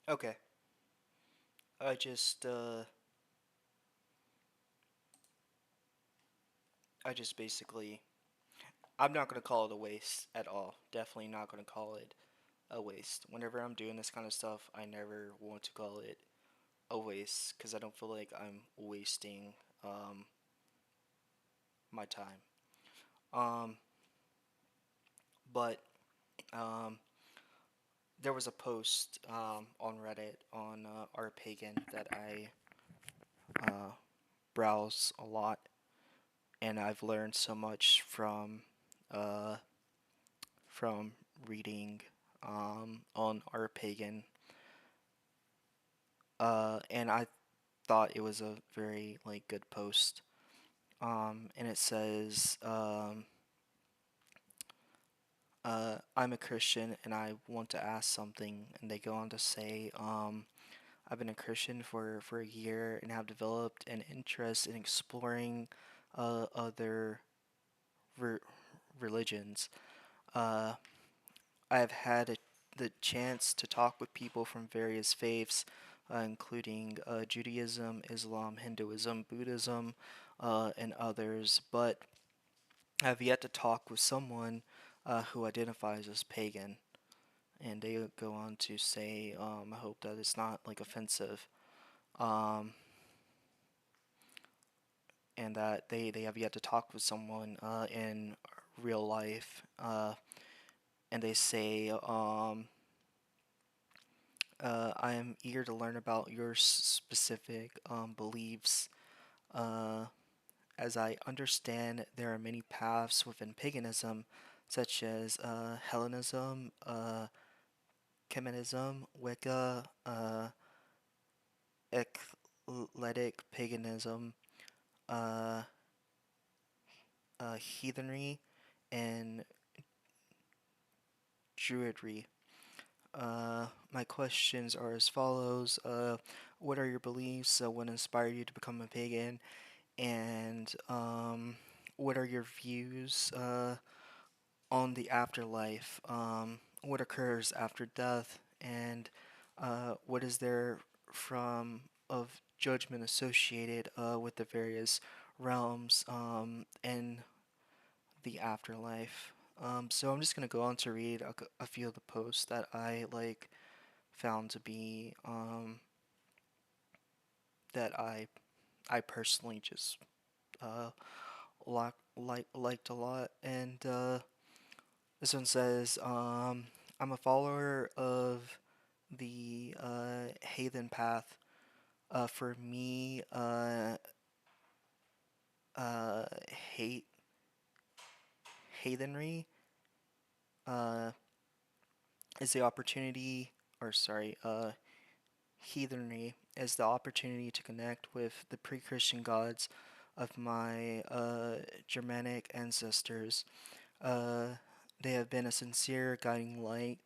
Okay. I just uh I just basically I'm not gonna call it a waste at all. Definitely not gonna call it a waste. Whenever I'm doing this kind of stuff, I never want to call it a waste because I don't feel like I'm wasting um my time. Um but um there was a post on Reddit on our Pagan that I uh browse a lot, and I've learned so much uh from reading on our Pagan, and I thought it was a very like good post. And it says, "I'm a Christian and I want to ask something." And they go on to say, "I've been a Christian for a year and have developed an interest in exploring other re- religions. Uh, I have had the chance to talk with people from various faiths, including Judaism, Islam, Hinduism, Buddhism, and others, but I have yet to talk with someone who identifies as pagan." And they go on to say, I hope that it's not like offensive, um, and that they have yet to talk with someone in real life. And they say, I am eager to learn about your specific beliefs. Uh, as I understand, there are many paths within paganism, such as Hellenism, Chemanism, Wicca, eclectic paganism, uh, heathenry, and druidry. My questions are as follows. What are your beliefs? What inspired you to become a pagan? And what are your views on the afterlife? What occurs after death? And what is there from of judgment associated with the various realms in the afterlife? So I'm just gonna go on to read a few of the posts that I like found to be that I personally just uh, liked a lot. And this one says, I'm a follower of the Heathen path. For me, uh, hate heathenry uh, is the opportunity, or sorry, heathenry is the opportunity to connect with the pre-Christian gods of my Germanic ancestors. Uh, they have been a sincere guiding light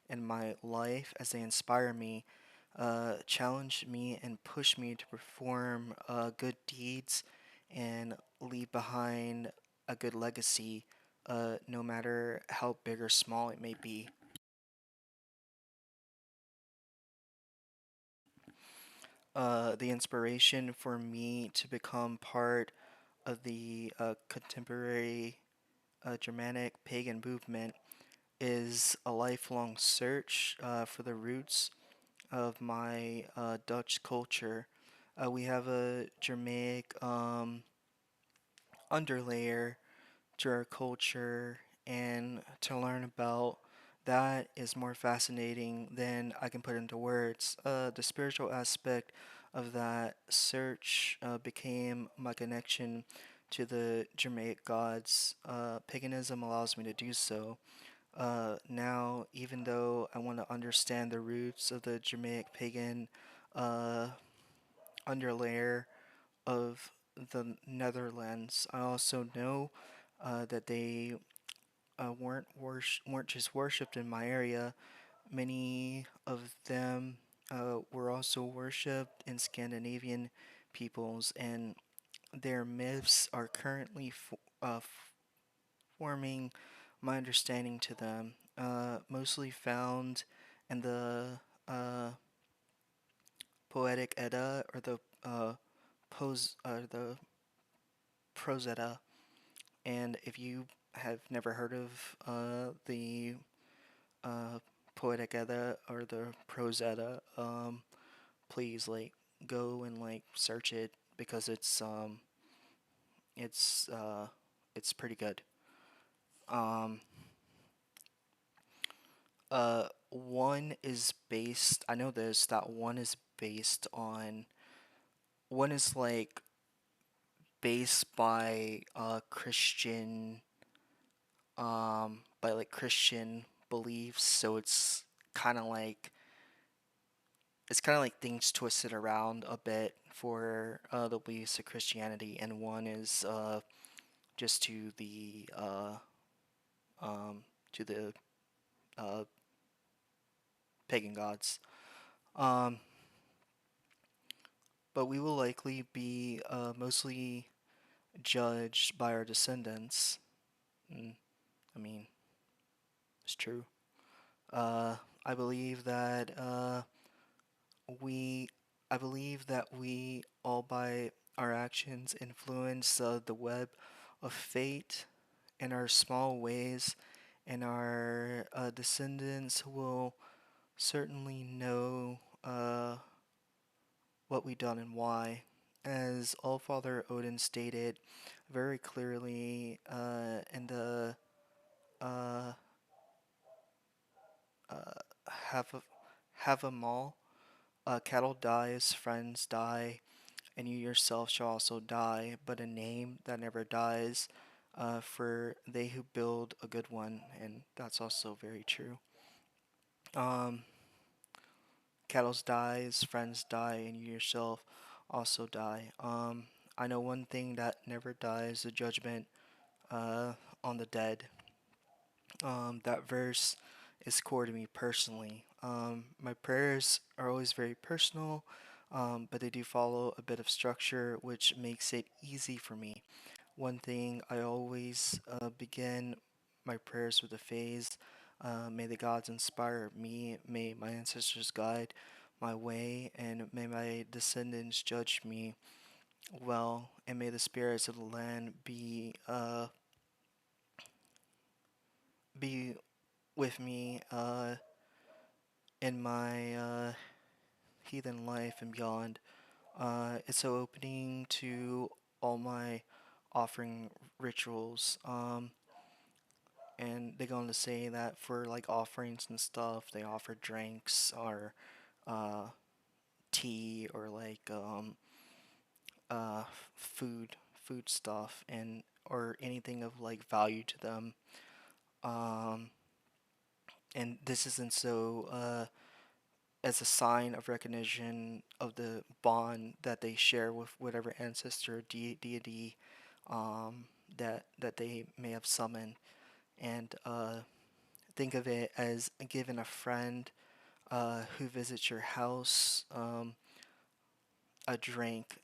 in my life as they inspire me, challenge me, and push me to perform good deeds and leave behind a good legacy, no matter how big or small it may be. The inspiration for me to become part of the contemporary Germanic pagan movement is a lifelong search for the roots of my Dutch culture. We have a Germanic underlayer to our culture, and to learn about that is more fascinating than I can put into words. The spiritual aspect of that search became my connection to the Germanic gods. Paganism allows me to do so. Now, even though I want to understand the roots of the Germanic pagan uh, underlayer of the Netherlands, I also know that they weren't just worshipped in my area. Many of them were also worshipped in Scandinavian peoples, and their myths are currently forming my understanding to them, mostly found in the uh, Poetic Edda or the Prose Edda. And if you have never heard of the uh, Poetic Edda or the Prose Edda, please like go and like search it because it's it's pretty good. Um, one is based. I know this that one is based on one is like based by like Christian beliefs, so it's kind of like things twisted around a bit for the beliefs of Christianity, and one is just um, to the uh, pagan gods. Um, but we will likely be mostly judged by our descendants. Mm, I mean, it's true. Uh, I believe that we, I believe that we all by our actions influence the web of fate in our small ways, and our descendants will certainly know what we done and why. As Allfather Odin stated very clearly in the uh, uh, have a have a mall, cattle die as friends die, and you yourself shall also die, but a name that never dies, for they who build a good one, and that's also very true. Um, Cattle dies, friends die, and you yourself also die. I know one thing that never dies: the judgment uh, on the dead. That verse is core to me personally. My prayers are always very personal, but they do follow a bit of structure, which makes it easy for me. One thing I always begin my prayers with a phrase: may the gods inspire me, may my ancestors guide my way, and may my descendants judge me well, and may the spirits of the land be with me in my heathen life and beyond. It's so opening to all my offering rituals. And they go on to say that for like offerings and stuff, they offer drinks or uh, tea or like food stuff and or anything of like value to them. Um, and this isn't so as a sign of recognition of the bond that they share with whatever ancestor or deity that they may have summoned, and think of it as giving a friend who visits your house a drink.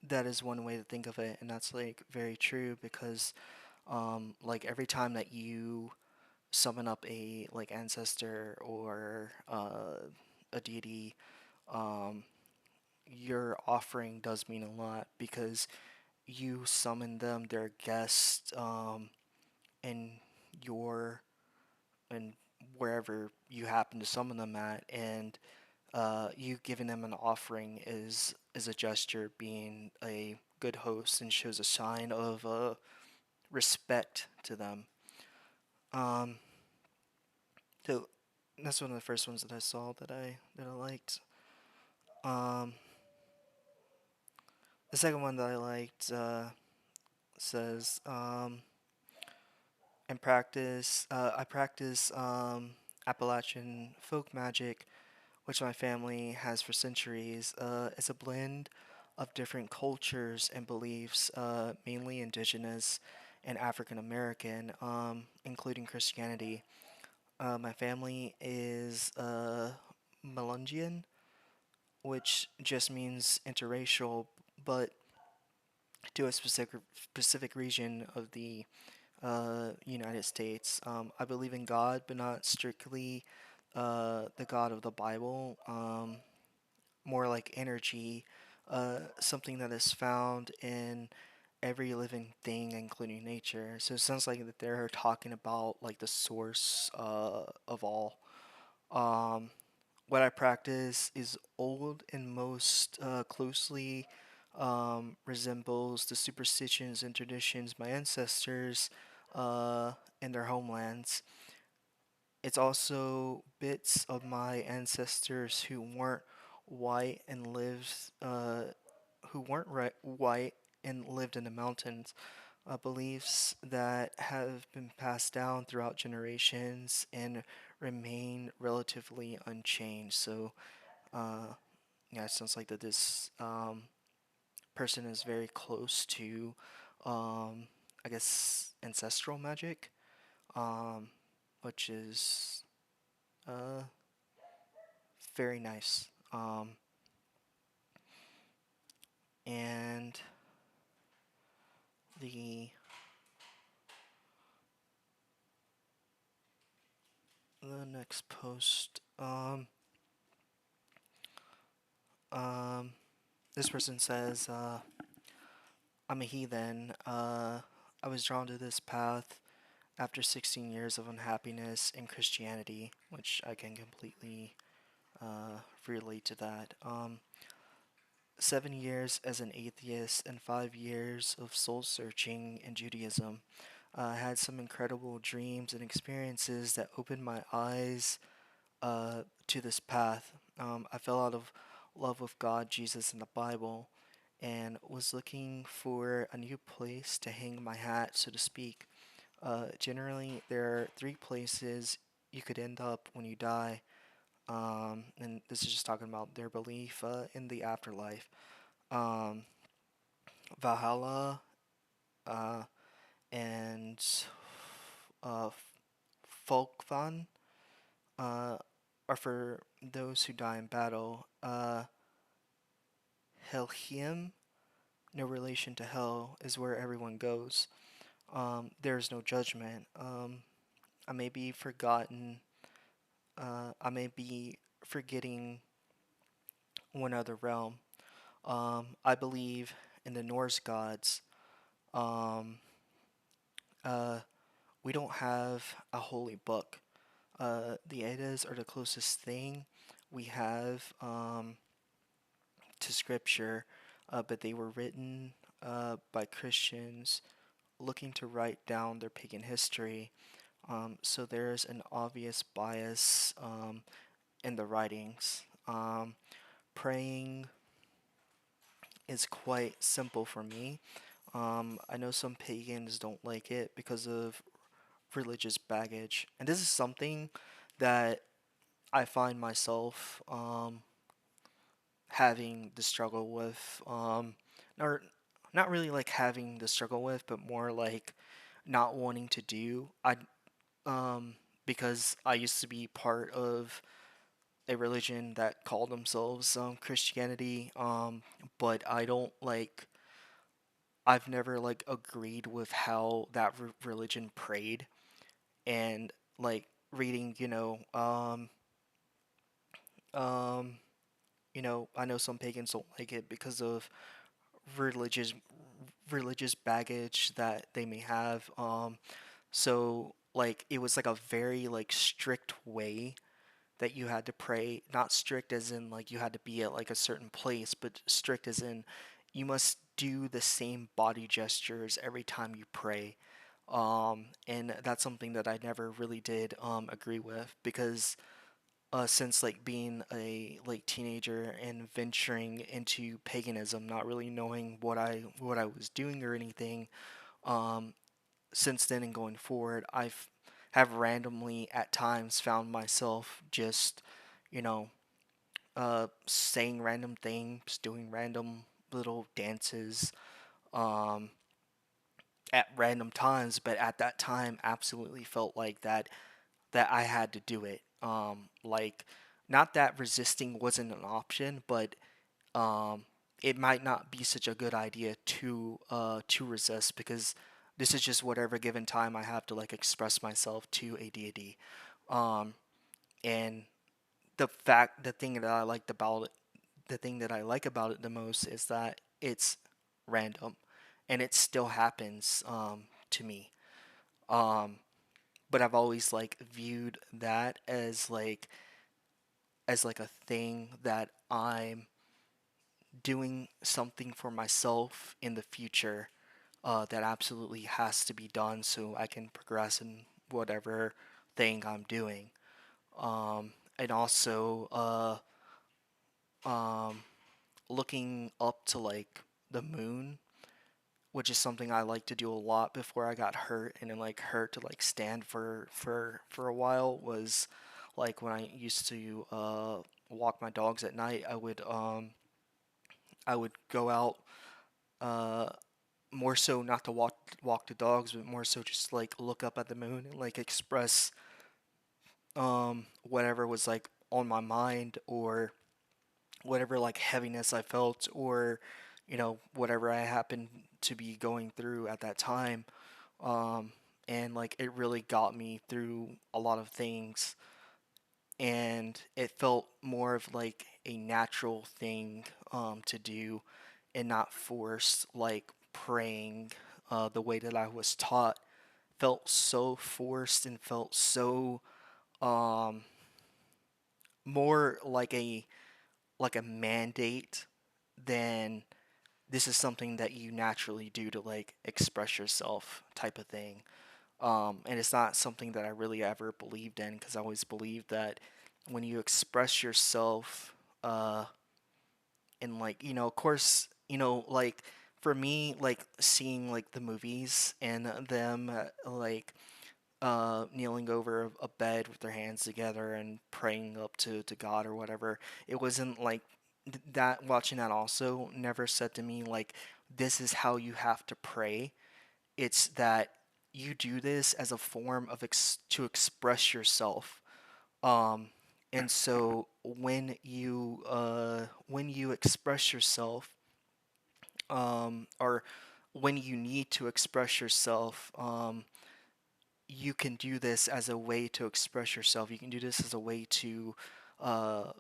That is one way to think of it, and that's like very true because like every time that you summon up a like ancestor or a deity, um, your offering does mean a lot because you summon them, their guest, in your and wherever you happen to summon them at, and you giving them an offering is a gesture, being a good host, and shows a sign of respect to them. Um, so that's one of the first ones that I saw that I liked. Um, the second one that I liked says I practice Appalachian folk magic, which my family has for centuries. It's a blend of different cultures and beliefs, mainly indigenous and African American, including Christianity. My family is Melungian, which just means interracial, but to a specific region of the United States. I believe in God, but not strictly the God of the Bible. more like energy, something that is found in every living thing, including nature. So it sounds like that they're talking about like the source of all. Um, what I practice is old and most closely resembles the superstitions and traditions my ancestors uh, in their homelands. It's also bits of my ancestors who weren't white and lived, who weren't white and lived in the mountains. Beliefs that have been passed down throughout generations and remain relatively unchanged. So, uh, yeah, it sounds like that this person is very close to, um, I guess, ancestral magic, um, which is uh, very nice. And the next post, um, this person says, "I'm a heathen. I was drawn to this path after 16 years of unhappiness in Christianity, which I can completely relate to that. 7 years as an atheist and 5 years of soul searching in Judaism. I had some incredible dreams and experiences that opened my eyes to this path. I fell out of love with God, Jesus, and the Bible, and was looking for a new place to hang my hat, so to speak. Generally, there are three places you could end up when you die, and this is just talking about their belief in the afterlife. Um, Valhalla uh, and uh, Folkvan uh, are for those who die in battle. Helheim, no relation to hell, is where everyone goes. There is no judgment. I may be forgotten. I may be forgetting one other realm. I believe in the Norse gods. Um, uh, we don't have a holy book. The Eddas are the closest thing we have to scripture, but they were written by Christians looking to write down their pagan history. So there's an obvious bias in the writings. Praying is quite simple for me. I know some pagans don't like it because of religious baggage, and this is something that I find myself having the struggle with, or not really like having the struggle with, but more like not wanting to do. Um, because I used to be part of a religion that called themselves Christianity, but I don't like. I've never like agreed with how that religion prayed, and like reading, um, I know some pagans don't like it because of religious religious baggage that they may have. So like it was like a very like strict way that you had to pray. Not strict as in like you had to be at like a certain place, but strict as in you must do the same body gestures every time you pray. And that's something that I never really did agree with because since like being a like teenager and venturing into paganism, not really knowing what I was doing or anything. Um, since then and going forward, I've have randomly at times found myself just, you know, saying random things, doing random little dances, um, at random times, but at that time, absolutely felt like that I had to do it. Like, not that resisting wasn't an option, but um, it might not be such a good idea to resist because this is just whatever given time I have to like express myself to a deity. Um, and the thing that I liked about the thing that I like about it the most is that it's random, and it still happens to me. Um, but I've always like viewed that as like a thing that I'm doing something for myself in the future that absolutely has to be done so I can progress in whatever thing I'm doing. And also um, looking up to like the moon, which is something I like to do a lot before I got hurt, and then like hurt to like stand for a while was like when I used to walk my dogs at night. I would go out uh, more so not to walk the dogs, but more so just like look up at the moon and like express whatever was like on my mind, or whatever like heaviness I felt, or whatever I happened to be going through at that time. um, and like it really got me through a lot of things, and it felt more of like a natural thing to do, and not forced like praying the way that I was taught. Felt so forced and felt so um, more like a mandate than this is something that you naturally do to like express yourself type of thing. And it's not something that I really ever believed in, because I always believed that when you express yourself, and like of course, like for me, like seeing like the movies and them like kneeling over a bed with their hands together and praying up to God or whatever. It wasn't like that. Watching that also never said to me like this is how you have to pray. It's that you do this as a form of to express yourself. Um, and so when you express yourself, or when you need to express yourself, you can do this as a way to express yourself. You can do this as a way to uh,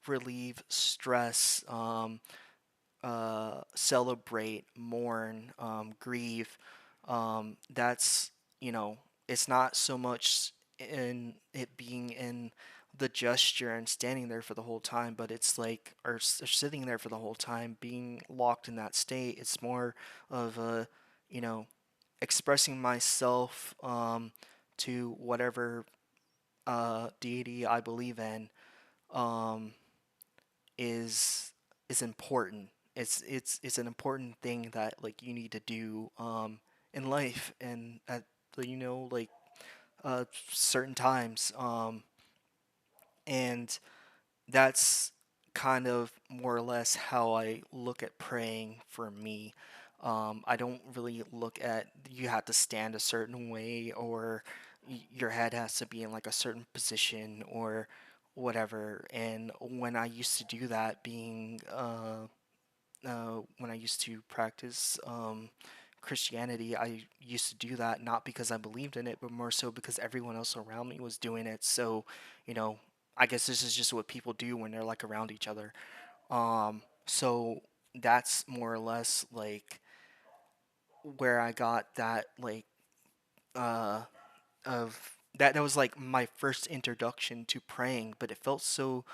relieve stress, celebrate, mourn, grieve. That's, it's not so much in it being in the gesture and standing there for the whole time, but it's like, or sitting there for the whole time, being locked in that state. It's more of a, you know, expressing myself to whatever deity I believe in um, is is important. It's an important thing that like you need to do in life, and at like certain times, and that's kind of more or less how I look at praying for me. I don't really look at you have to stand a certain way, or your head has to be in like a certain position or whatever. And when I used to do that, when I used to practice Christianity, I used to do that not because I believed in it, but more so because everyone else around me was doing it. So, you know, I guess this is just what people do when they're like around each other. So that's more or less like where I got that uh of that was like my first introduction to praying, but it felt so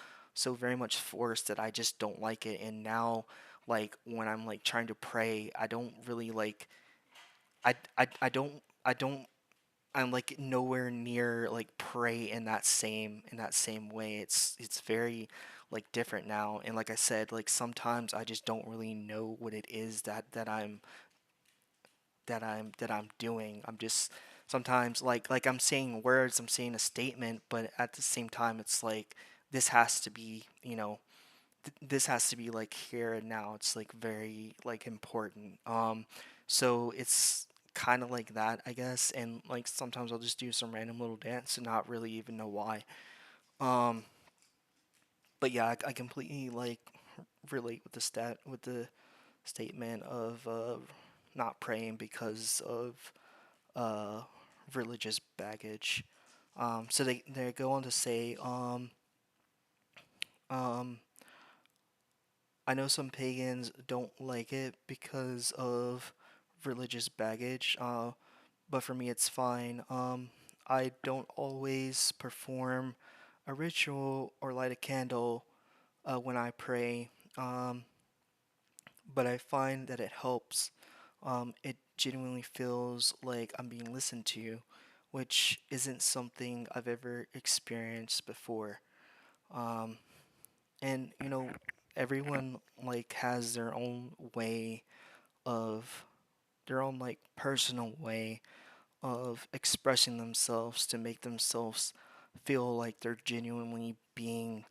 very much forced that I just don't like it. And now like when I'm like trying to pray, I don't really like I don't I'm like nowhere near like pray in that same way. It's very like different now. And like I said, like sometimes I just don't really know what it is that I'm doing. I'm just sometimes like I'm saying words, I'm saying a statement, but at the same time it's like this has to be, this has to be like here and now. It's like very like important. So it's kind of like that, I guess. And like sometimes I'll just do some random little dance and not really even know why. Um, but yeah, I completely like relate with the statement of not praying because of uh, religious baggage. So they go on to say um, I know some pagans don't like it because of religious baggage, but for me it's fine. I don't always perform a ritual or light a candle when I pray, um, but I find that it helps. It genuinely feels like I'm being listened to, which isn't something I've ever experienced before. Um, and everyone like has their own way of their own like personal way of expressing themselves to make themselves feel like they're genuinely being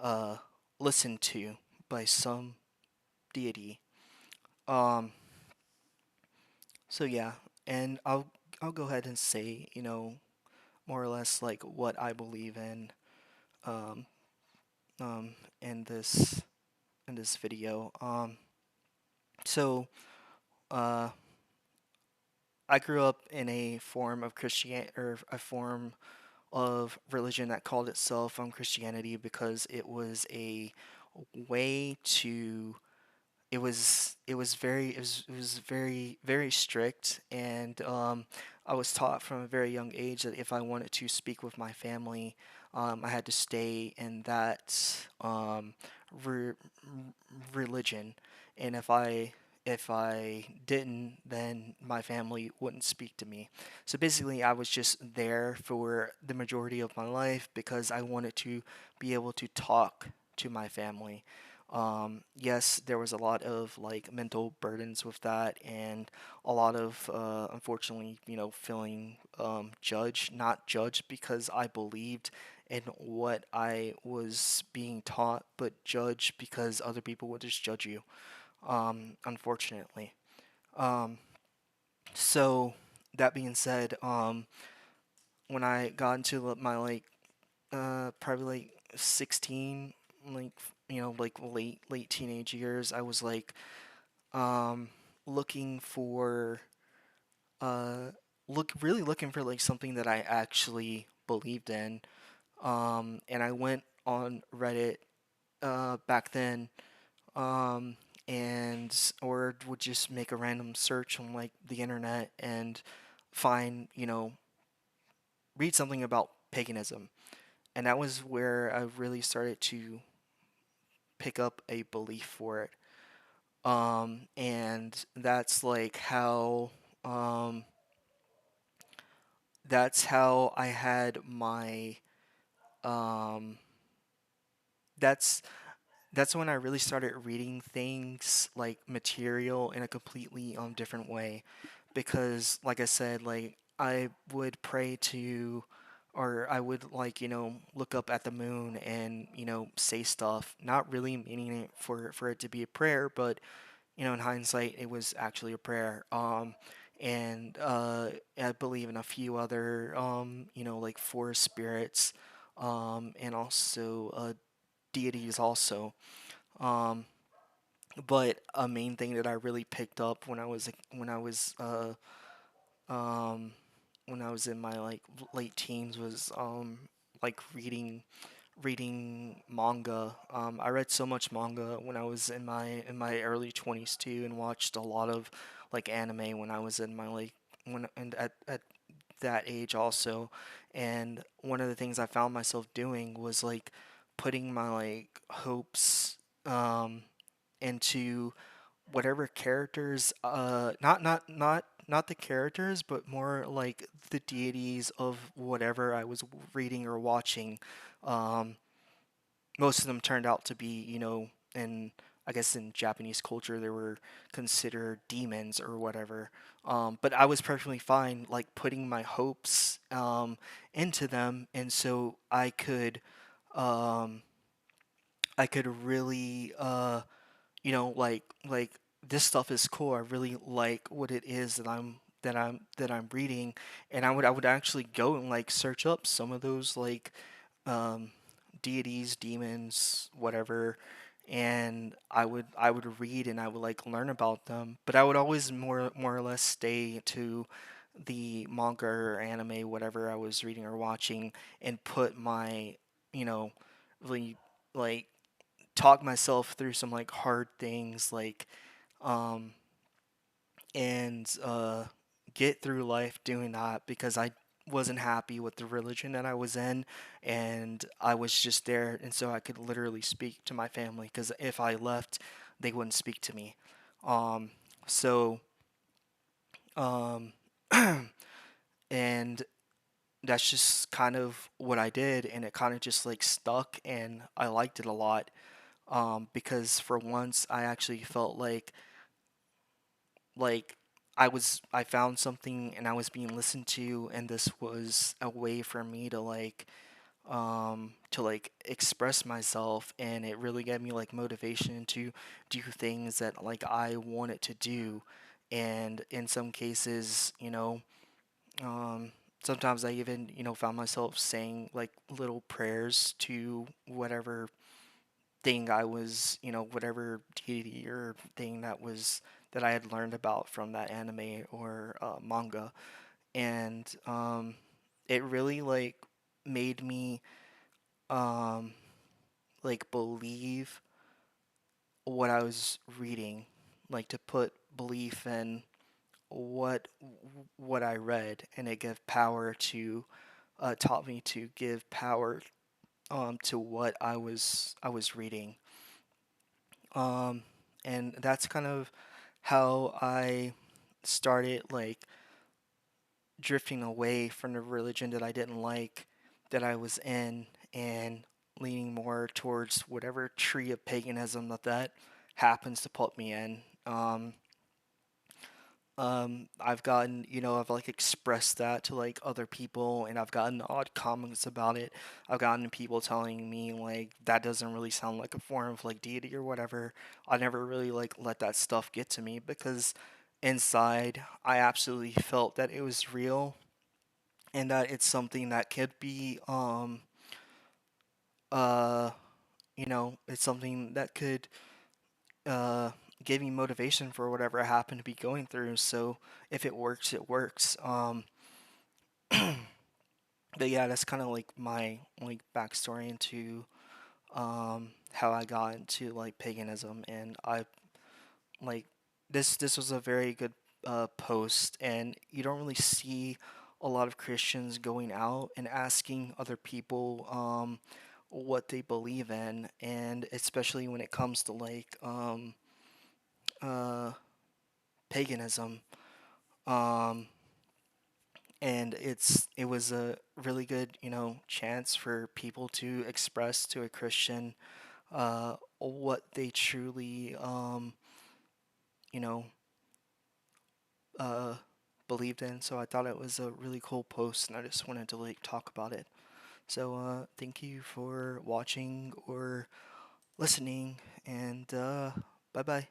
uh listened to by some deity. Um so yeah, and I'll go ahead and say, more or less like what I believe um um in this video. So uh I grew up in a form of Christian or a form of religion that called itself Christianity because it was a way to it was very very strict, and I was taught from a very young age that if I wanted to speak with my family, I had to stay in that re- religion, and if I didn't, then my family wouldn't speak to me. So basically, I was just there for the majority of my life because I wanted to be able to talk to my family. Yes, there was a lot of like mental burdens with that, and a lot of unfortunately, feeling judged, not judged because I believed in what I was being taught, but judged because other people would just judge you. Unfortunately. Um, so that being said, when I got into my like probably like 16, like like late teenage years, I was like um looking for uh really looking for like something that I actually believed in. And I went on Reddit back then, um and or would just make a random search on like the internet and find, read something about paganism. And that was where I really started to pick up a belief for it. And um, that's how I had my um, that's that's when I really started reading things like material in a completely different way, because like I said, like I would pray to, or I would like look up at the moon and say stuff, not really meaning it for it to be a prayer, but in hindsight, it was actually a prayer. And I believe in a few other, like forest spirits, and also deities also. Um, but a main thing that I really picked up um, when I was in my like late teens was like reading manga. I read so much manga when I was in my early 20s too, and watched a lot of like anime when I was in my like when and at that age also. And one of the things I found myself doing was like putting my like hopes um into whatever characters, not the characters, but more like the deities of whatever I was reading or watching. um Most of them turned out to be, in I guess in Japanese culture they were considered demons or whatever. But I was perfectly fine like putting my hopes into them, and so um I could really like this stuff is cool. I really like what it is that I'm reading, and I would actually go and like search up some of those like um, deities, demons, whatever, and I would read and I would like learn about them. But I would always more or less stay to the manga or anime, whatever I was reading or watching, and put my, you know, really like talk myself through some like hard things, like um and get through life doing that because I wasn't happy with the religion that I was in, and I was just there, and so I could literally speak to my family because if I left, they wouldn't speak to me. Um, so, um, and that's just kind of what I did, and it kind of just like stuck, and I liked it a lot. Because for once I actually felt like I found something and I was being listened to, and this was a way for me to like express myself, and it really gave me like motivation to do things that like I wanted to do. And in some cases, um sometimes I even, found myself saying like little prayers to whatever thing I was, whatever deity or thing that I had learned about from that anime or manga, and it really like made me um, like believe what I was reading, like to put belief in what what I read, and it gave power to taught me to give power to what I was reading. Um, and that's kind of how I started like drifting away from the religion that I didn't like that I was in, and leaning more towards whatever tree of paganism that happens to put me in. I've gotten, I've like expressed that to like other people, and I've gotten odd comments about it. I've gotten people telling me like that doesn't really sound like a form of like deity or whatever. I never really like let that stuff get to me because inside I absolutely felt that it was real, and that it's something that could be uh it's something that could uh give me motivation for whatever I happen to be going through. So if it works, it works. But yeah, that's kind of like my like backstory into how I got into like paganism, and I like this was a very good post, and you don't really see a lot of Christians going out and asking other people what they believe in, and especially when it comes to like uh, paganism. Um, and it was a really good, chance for people to express to a Christian what they truly you know uh believed in. So I thought it was a really cool post, and I just wanted to like talk about it. So thank you for watching or listening, and bye bye.